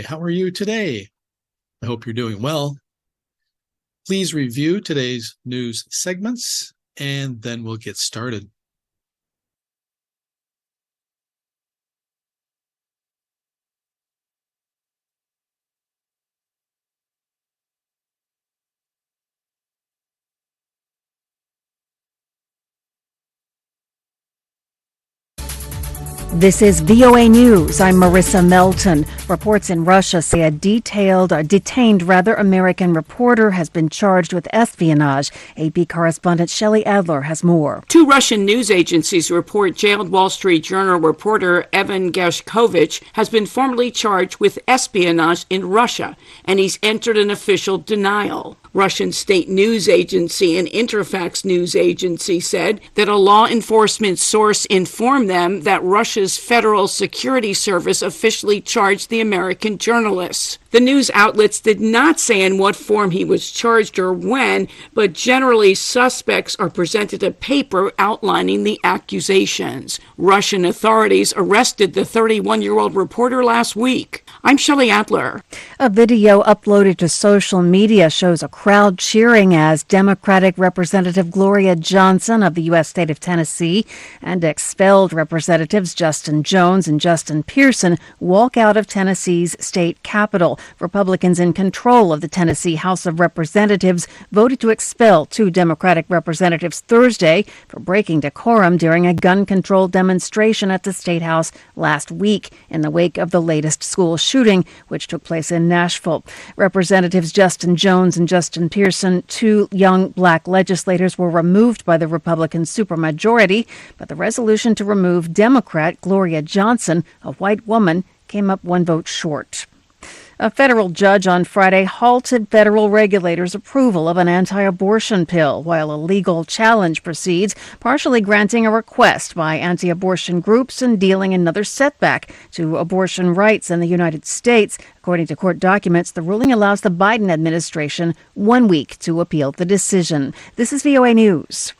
how are you today? I hope you're doing well. Please review today's news segments, and then we'll get started. This is VOA News. I'm Marissa Melton. Reports in Russia say a detained American reporter has been charged with espionage. AP correspondent Shelley Adler has more. Two Russian news agencies report jailed Wall Street Journal reporter Evan Geshkovych has been formally charged with espionage in Russia, and he's entered an official denial. Russian state news agency and Interfax news agency said that a law enforcement source informed them that Russia's Federal Security Service officially charged the American journalists. The news outlets did not say in what form he was charged or when, but generally suspects are presented a paper outlining the accusations. Russian authorities arrested the 31-year-old reporter last week. I'm Shelley Adler. A video uploaded to social media shows a crowd cheering as Democratic Representative Gloria Johnson of the U.S. state of Tennessee and expelled Representatives Justin Jones and Justin Pearson walk out of Tennessee's state capitol. Republicans in control of the Tennessee House of Representatives voted to expel two Democratic representatives Thursday for breaking decorum during a gun control demonstration at the State House last week in the wake of the latest school shooting, which took place in Nashville. Representatives Justin Jones and Justin Pearson, two young black legislators, were removed by the Republican supermajority, but the resolution to remove Democrat Gloria Johnson, a white woman, came up one vote short. A federal judge on Friday halted federal regulators' approval of an anti-abortion pill while a legal challenge proceeds, partially granting a request by anti-abortion groups and dealing another setback to abortion rights in the United States. According to court documents, the ruling allows the Biden administration 1 week to appeal the decision. This is VOA News.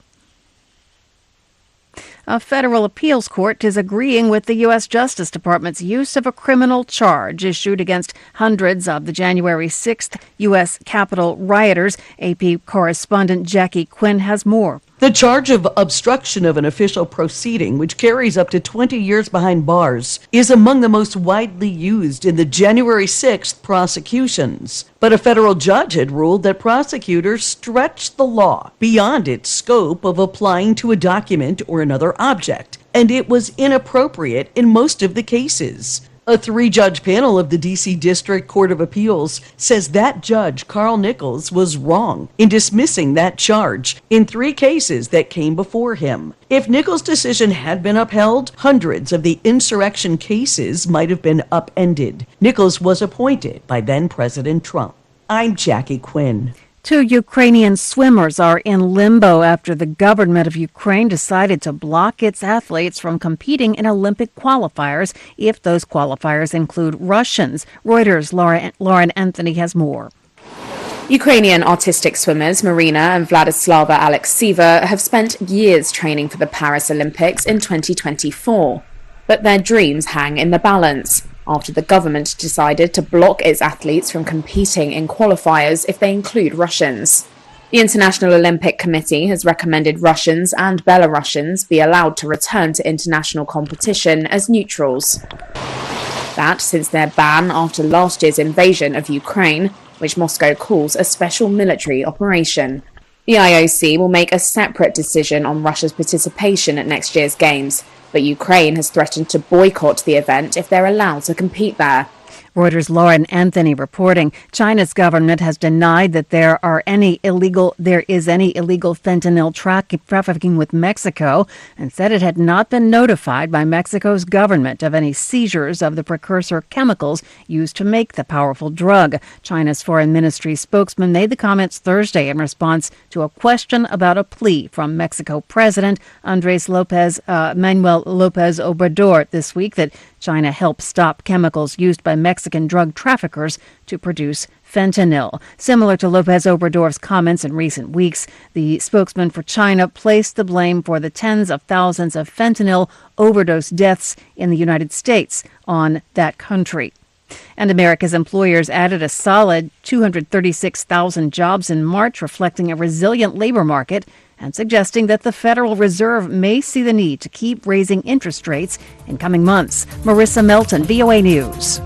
A federal appeals court is agreeing with the U.S. Justice Department's use of a criminal charge issued against hundreds of the January 6th U.S. Capitol rioters. AP correspondent Jackie Quinn has more. The charge of obstruction of an official proceeding, which carries up to 20 years behind bars, is among the most widely used in the January 6th prosecutions. But a federal judge had ruled that prosecutors stretched the law beyond its scope of applying to a document or another object, and it was inappropriate in most of the cases. A 3-judge panel of the D.C. District Court of Appeals says that Judge Carl Nichols was wrong in dismissing that charge in 3 cases that came before him. If Nichols' decision had been upheld, hundreds of the insurrection cases might have been upended. Nichols was appointed by then-President Trump. I'm Jackie Quinn. 2 Ukrainian swimmers are in limbo after the government of Ukraine decided to block its athletes from competing in Olympic qualifiers if those qualifiers include Russians. Reuters' Lauren Anthony has more. Ukrainian artistic swimmers Marina and Vladislava Alexieva have spent years training for the Paris Olympics in 2024. But their dreams hang in the balance after the government decided to block its athletes from competing in qualifiers if they include Russians. The International Olympic Committee has recommended Russians and Belarusians be allowed to return to international competition as neutrals. That since their ban after last year's invasion of Ukraine, which Moscow calls a special military operation. The IOC will make a separate decision on Russia's participation at next year's Games, but Ukraine has threatened to boycott the event if they're allowed to compete there. Reuters' Lauren Anthony reporting China's government has denied that there is any illegal fentanyl trafficking with Mexico and said it had not been notified by Mexico's government of any seizures of the precursor chemicals used to make the powerful drug. China's foreign ministry spokesman made the comments Thursday in response to a question about a plea from Mexico President Manuel López Obrador this week that China helped stop chemicals used by Mexican drug traffickers to produce fentanyl. Similar to López Obrador's comments in recent weeks, the spokesman for China placed the blame for the tens of thousands of fentanyl overdose deaths in the United States on that country. And America's employers added a solid 236,000 jobs in March, reflecting a resilient labor market and suggesting that the Federal Reserve may see the need to keep raising interest rates in coming months. Marissa Melton, VOA News.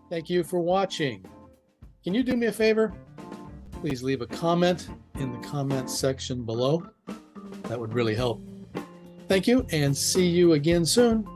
Thank you for watching. Can you do me a favor? Please leave a comment in the comments section below. That would really help. Thank you, and see you again soon.